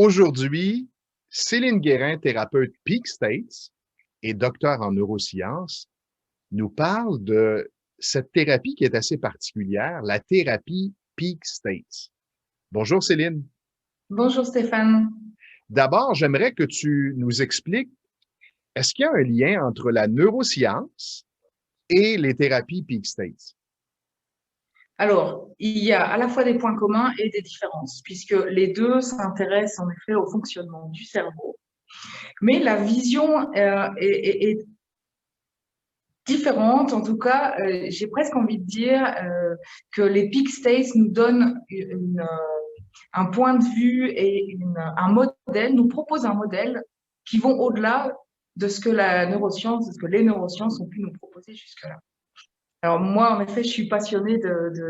Aujourd'hui, Céline Guérin, thérapeute Peak States et docteur en neurosciences, nous parle de cette thérapie qui est assez particulière, la thérapie Peak States. Bonjour Céline. Bonjour Stéphane. D'abord, j'aimerais que tu nous expliques, est-ce qu'il y a un lien entre la neuroscience et les thérapies Peak States? Alors, il y a à la fois des points communs et des différences, puisque les deux s'intéressent en effet au fonctionnement du cerveau. Mais la vision est différente. En tout cas, j'ai presque envie de dire que les peak states nous donnent un point de vue et un modèle, nous proposent un modèle qui vont au-delà de ce que la neuroscience, de ce que les neurosciences ont pu nous proposer jusque-là. Alors moi, en effet, je suis passionnée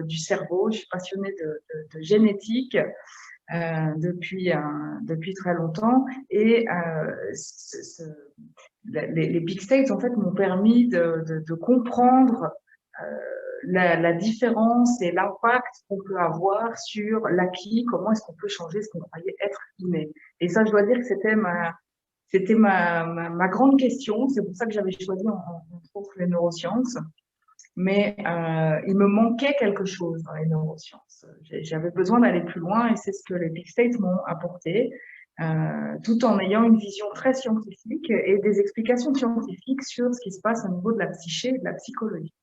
du cerveau, je suis passionnée de génétique depuis très longtemps. Et les big states, en fait, m'ont permis de comprendre la différence et l'impact qu'on peut avoir sur l'acquis, comment est-ce qu'on peut changer ce qu'on croyait être inné. Et ça, je dois dire que c'était ma grande question. C'est pour ça que j'avais choisi, entre autres, les neurosciences. Mais il me manquait quelque chose dans les neurosciences. J'avais besoin d'aller plus loin et c'est ce que les Big States m'ont apporté, tout en ayant une vision très scientifique et des explications scientifiques sur ce qui se passe au niveau de la psyché et de la psychologie.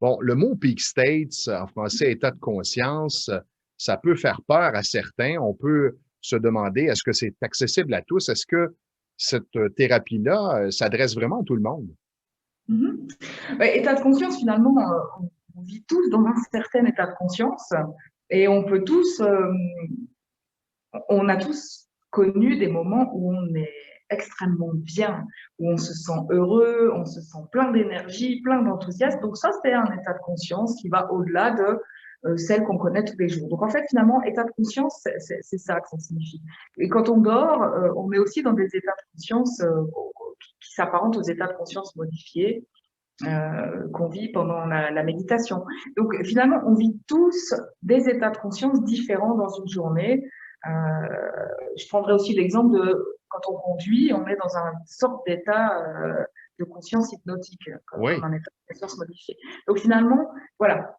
Bon, le mot peak states, en français, état de conscience, ça peut faire peur à certains. On peut se demander, est-ce que c'est accessible à tous? Est-ce que cette thérapie-là s'adresse vraiment à tout le monde? État de conscience, finalement, on vit tous dans un certain état de conscience et on a tous connu des moments où on est extrêmement bien, où on se sent heureux, on se sent plein d'énergie, plein d'enthousiasme. Donc ça, c'est un état de conscience qui va au-delà de celle qu'on connaît tous les jours. Donc en fait, finalement, état de conscience, c'est ça que ça signifie. Et quand on dort, on est aussi dans des états de conscience qui s'apparentent aux états de conscience modifiés qu'on vit pendant la méditation. Donc finalement, on vit tous des états de conscience différents dans une journée. Je prendrai aussi l'exemple de quand on conduit, on est dans une sorte d'état de conscience hypnotique, comme Oui. un état de conscience modifié. Donc finalement, voilà,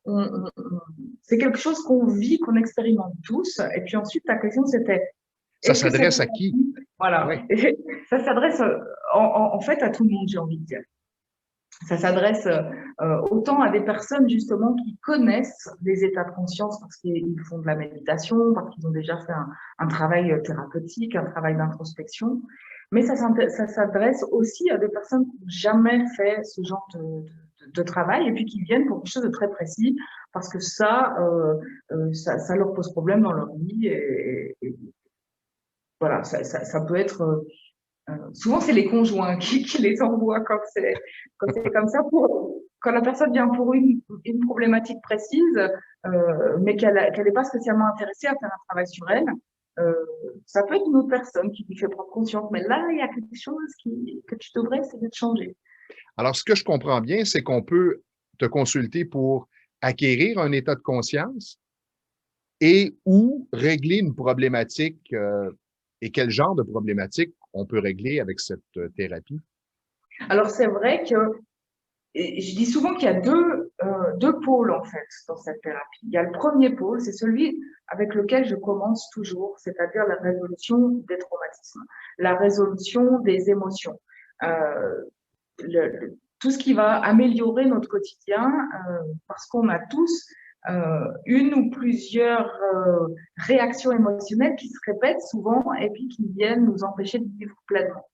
c'est quelque chose qu'on vit, qu'on expérimente tous. Et puis ensuite, ta question c'était, Ça est-ce que cette s'adresse à qui? thérapie, voilà, Oui. ça s'adresse en fait à tout le monde, j'ai envie de dire. Ça s'adresse autant à des personnes justement qui connaissent des états de conscience parce qu'ils font de la méditation, parce qu'ils ont déjà fait un travail thérapeutique, un travail d'introspection. Mais ça s'adresse aussi à des personnes qui n'ont jamais fait ce genre de travail et puis qui viennent pour quelque chose de très précis parce que ça leur pose problème dans leur vie. Et voilà, ça peut être souvent, c'est les conjoints qui les envoient quand c'est comme ça. Quand la personne vient pour une problématique précise, mais qu'elle n'est pas spécialement intéressée à faire un travail sur elle, euh, ça peut être une autre personne qui lui fait prendre conscience. Mais là, il y a quelque chose que tu devrais essayer de changer. Alors, ce que je comprends bien, c'est qu'on peut te consulter pour acquérir un état de conscience et ou régler une problématique et quel genre de problématique on peut régler avec cette thérapie? Alors, c'est vrai que je dis souvent qu'il y a deux pôles en fait dans cette thérapie. Il y a le premier pôle, c'est celui avec lequel je commence toujours, c'est-à-dire la résolution des traumatismes, la résolution des émotions, tout ce qui va améliorer notre quotidien, parce qu'on a tous une ou plusieurs réactions émotionnelles qui se répètent souvent et puis qui viennent nous empêcher de vivre pleinement.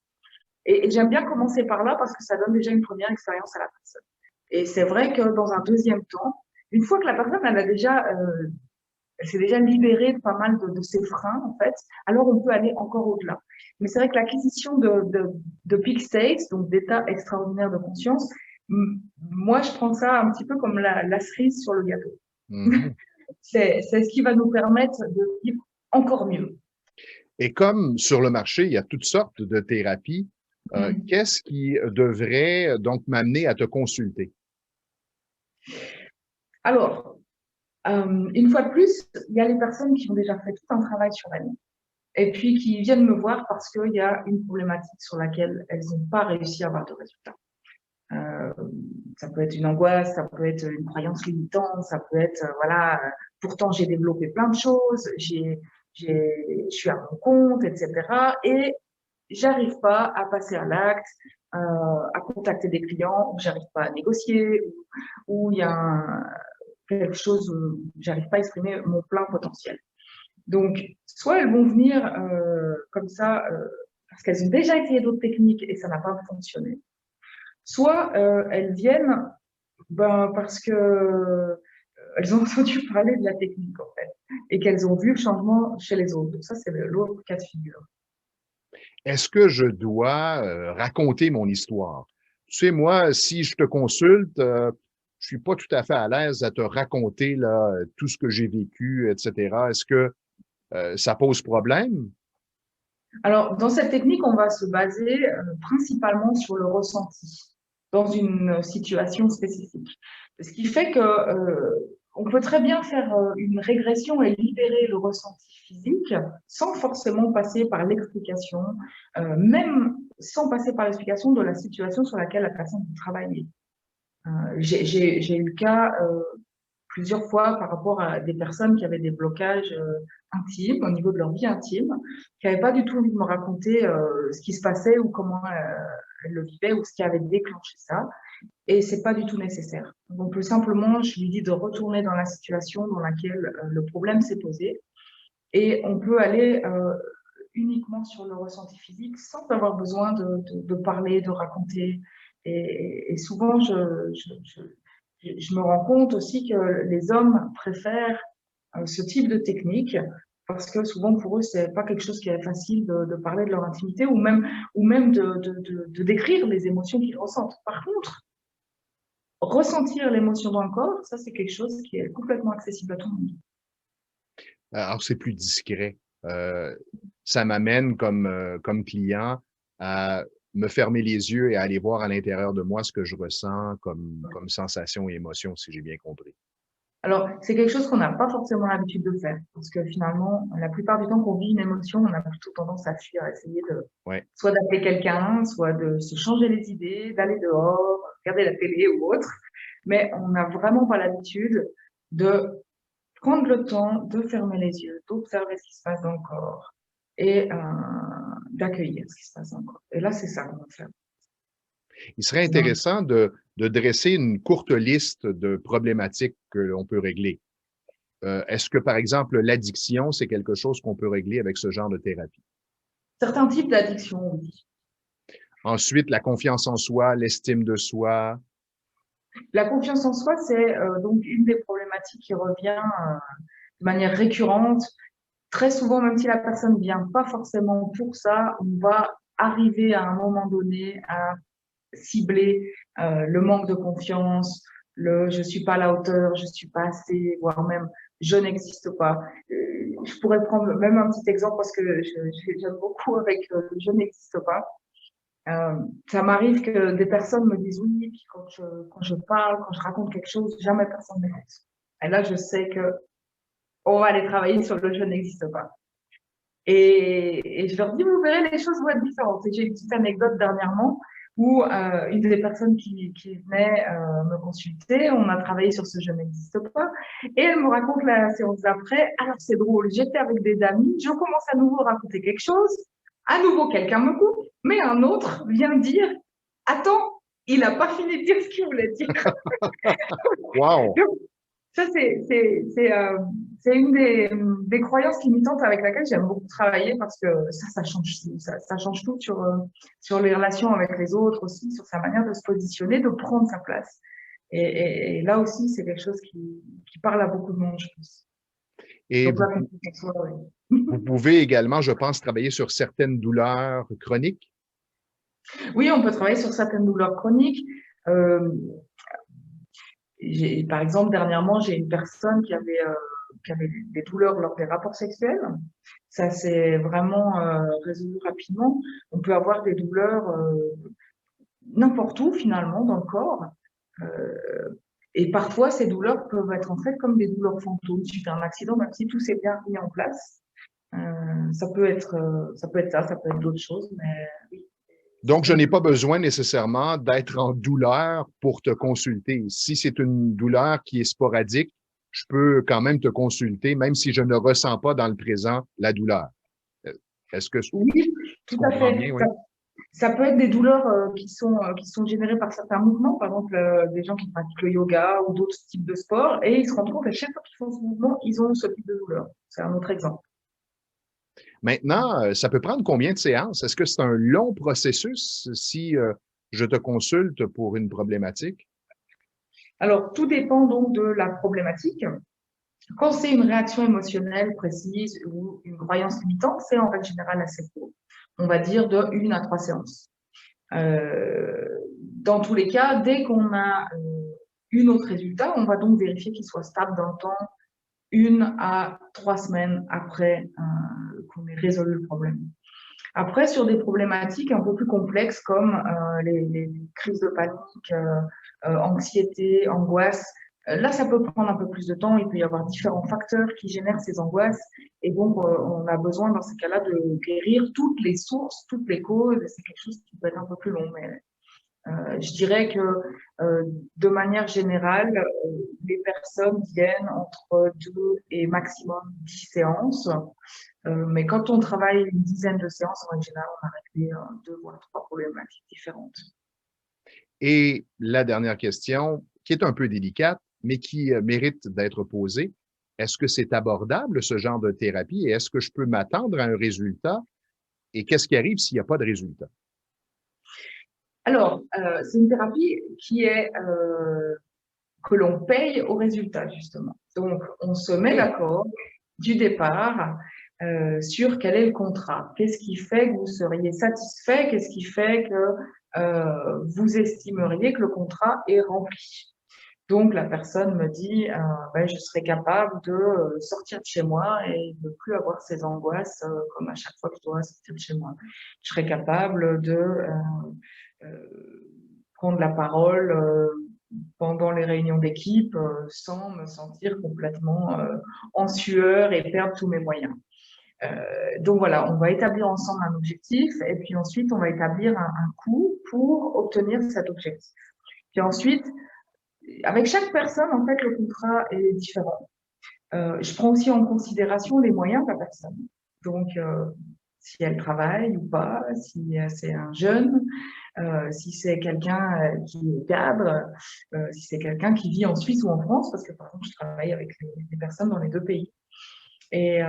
Et j'aime bien commencer par là parce que ça donne déjà une première expérience à la personne. Et c'est vrai que dans un deuxième temps, une fois que la personne elle s'est déjà libérée de pas mal de ses freins en fait, alors on peut aller encore au-delà. Mais c'est vrai que l'acquisition de peak states, donc d'états extraordinaires de conscience, moi je prends ça un petit peu comme la cerise sur le gâteau. Mhm. C'est ce qui va nous permettre de vivre encore mieux. Et comme sur le marché, il y a toutes sortes de thérapies, qu'est-ce qui devrait donc m'amener à te consulter? Alors, une fois de plus, il y a les personnes qui ont déjà fait tout un travail sur elles. et puis qui viennent me voir parce qu'il y a une problématique sur laquelle elles n'ont pas réussi à avoir de résultats. Ça peut être une angoisse, ça peut être une croyance limitante, ça peut être, voilà, pourtant j'ai développé plein de choses, je suis à mon compte, etc. Et j'arrive pas à passer à l'acte, à contacter des clients, j'arrive pas à négocier, ou il y a quelque chose où j'arrive pas à exprimer mon plein potentiel. Donc, soit elles vont venir comme ça parce qu'elles ont déjà essayé d'autres techniques et ça n'a pas fonctionné. Soit elles viennent parce que elles ont entendu parler de la technique en fait et qu'elles ont vu le changement chez les autres. Donc ça, c'est l'autre cas de figure. Est-ce que je dois raconter mon histoire? Tu sais, moi, si je te consulte, je suis pas tout à fait à l'aise à te raconter là, tout ce que j'ai vécu, etc. Est-ce que ça pose problème? Alors, dans cette technique, on va se baser principalement sur le ressenti dans une situation spécifique. Ce qui fait que on peut très bien faire une régression et libérer le ressenti physique sans forcément passer par l'explication, même sans passer par l'explication de la situation sur laquelle la personne peut travailler. J'ai eu le cas plusieurs fois par rapport à des personnes qui avaient des blocages intimes, au niveau de leur vie intime, qui n'avaient pas du tout envie de me raconter ce qui se passait ou comment elles le vivaient ou ce qui avait déclenché ça. Et c'est pas du tout nécessaire. Donc, simplement, je lui dis de retourner dans la situation dans laquelle le problème s'est posé. Et on peut aller uniquement sur le ressenti physique sans avoir besoin de parler, de raconter. Et souvent, je me rends compte aussi que les hommes préfèrent ce type de technique parce que souvent pour eux, c'est pas quelque chose qui est facile de parler de leur intimité ou même de décrire les émotions qu'ils ressentent. Par contre, ressentir l'émotion dans le corps, ça, c'est quelque chose qui est complètement accessible à tout le monde. Alors, c'est plus discret. Euh, Ça m'amène comme client à me fermer les yeux et à aller voir à l'intérieur de moi ce que je ressens comme sensation et émotion, si j'ai bien compris. Alors, c'est quelque chose qu'on n'a pas forcément l'habitude de faire parce que finalement, la plupart du temps qu'on vit une émotion, on a plutôt tendance à fuir, à essayer de Ouais. soit d'appeler quelqu'un, soit de se changer les idées, d'aller dehors, regarder la télé ou autre. Mais on n'a vraiment pas l'habitude de prendre le temps de fermer les yeux, d'observer ce qui se passe dans le corps et d'accueillir ce qui se passe dans le corps. Et là, c'est ça qu'on va faire. Il serait intéressant de dresser une courte liste de problématiques que l'on peut régler. Est-ce que, par exemple, l'addiction, c'est quelque chose qu'on peut régler avec ce genre de thérapie? Certains types d'addiction, oui. Ensuite, la confiance en soi, l'estime de soi. La confiance en soi, c'est donc une des problématiques qui revient de manière récurrente. Très souvent, même si la personne ne vient pas forcément pour ça, on va arriver à un moment donné à cibler le manque de confiance, le je suis pas à la hauteur, je suis pas assez, voire même je n'existe pas. Je pourrais prendre même un petit exemple parce que j'aime beaucoup avec je n'existe pas. Ça m'arrive que des personnes me disent oui, puis quand je parle, quand je raconte quelque chose, jamais personne m'écoute. Et là, je sais que on va aller travailler sur le je n'existe pas. Et je leur dis, vous verrez, les choses vont être différentes. Et j'ai une petite anecdote dernièrement où une des personnes qui venait me consulter, on a travaillé sur ce je n'existe pas, et elle me raconte la séance d'après. Alors c'est drôle, j'étais avec des amis, je commence à nouveau raconter quelque chose, à nouveau quelqu'un me coupe, mais un autre vient dire, attends, il n'a pas fini de dire ce qu'il voulait dire. Wow! Ça, c'est une des croyances limitantes avec laquelle j'aime beaucoup travailler parce que ça change tout. Ça change tout sur les relations avec les autres aussi, sur sa manière de se positionner, de prendre sa place. Et là aussi, c'est quelque chose qui parle à beaucoup de monde, je pense. Et Donc, la confiance en soi, oui. vous pouvez également, je pense, travailler sur certaines douleurs chroniques. Oui, on peut travailler sur certaines douleurs chroniques. Euh, par exemple, dernièrement, j'ai une personne qui avait des douleurs lors des rapports sexuels. Ça s'est vraiment résolu rapidement. On peut avoir des douleurs n'importe où finalement dans le corps. Et parfois, ces douleurs peuvent être en fait comme des douleurs fantômes suite à un accident, même si tout s'est bien mis en place. Ça peut être ça, ça peut être d'autres choses, mais oui. Donc, je n'ai pas besoin nécessairement d'être en douleur pour te consulter. Si c'est une douleur qui est sporadique, je peux quand même te consulter, même si je ne ressens pas dans le présent la douleur. Est-ce que je Oui, tout à comprends bien? fait. Oui. Ça peut être des douleurs qui sont générées par certains mouvements, par exemple des gens qui pratiquent le yoga ou d'autres types de sports, et ils se rendent compte à chaque fois qu'ils font ce mouvement, ils ont ce type de douleur. C'est un autre exemple. Maintenant, ça peut prendre combien de séances? Est-ce que c'est un long processus si je te consulte pour une problématique? Alors, tout dépend donc de la problématique. Quand c'est une réaction émotionnelle précise ou une croyance limitante, c'est en règle générale assez court. On va dire de 1 à 3 séances. Dans tous les cas, dès qu'on a eu notre résultat, on va donc vérifier qu'il soit stable dans le temps, 1 à 3 semaines après qu'on ait résolu le problème. Après, sur des problématiques un peu plus complexes comme les crises de panique, anxiété, angoisse, là, ça peut prendre un peu plus de temps. Il peut y avoir différents facteurs qui génèrent ces angoisses. Et donc, on a besoin, dans ces cas-là, de guérir toutes les sources, toutes les causes. C'est quelque chose qui peut être un peu plus long. Mais je dirais que de manière générale, les personnes viennent entre 2 et maximum 10 séances. Mais quand on travaille une dizaine de séances, en général, on a réglé 2 voire 3 problématiques différentes. Et la dernière question, qui est un peu délicate, mais qui mérite d'être posée, est-ce que c'est abordable, ce genre de thérapie, et est-ce que je peux m'attendre à un résultat? Et qu'est-ce qui arrive s'il n'y a pas de résultat? Alors, c'est une thérapie qui est que l'on paye au résultat, justement. Donc, on se met d'accord du départ sur quel est le contrat. Qu'est-ce qui fait que vous seriez satisfait? Qu'est-ce qui fait que vous estimeriez que le contrat est rempli? Donc, la personne me dit, ben, je serais capable de sortir de chez moi et de ne plus avoir ces angoisses comme à chaque fois que je dois sortir de chez moi. Je serais capable de prendre la parole pendant les réunions d'équipe sans me sentir complètement en sueur et perdre tous mes moyens. Donc voilà, on va établir ensemble un objectif et puis ensuite on va établir un coût pour obtenir cet objectif. Puis ensuite, avec chaque personne, en fait, le contrat est différent. Je prends aussi en considération les moyens de la personne. Donc, si elle travaille ou pas, si c'est un jeune, si c'est quelqu'un qui est cadre, si c'est quelqu'un qui vit en Suisse ou en France, parce que par exemple, je travaille avec les personnes dans les deux pays. Et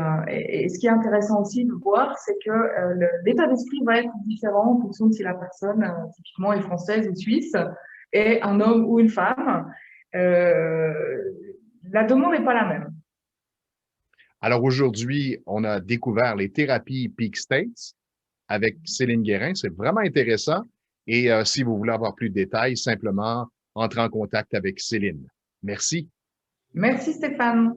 ce qui est intéressant aussi de voir, c'est que l'état d'esprit va être différent en fonction de si la personne, typiquement, est française ou suisse, est un homme ou une femme. La demande n'est pas la même. Alors aujourd'hui, on a découvert les thérapies Peak States avec Céline Guérin. C'est vraiment intéressant. Et si vous voulez avoir plus de détails, simplement entrez en contact avec Céline. Merci. Merci Stéphane.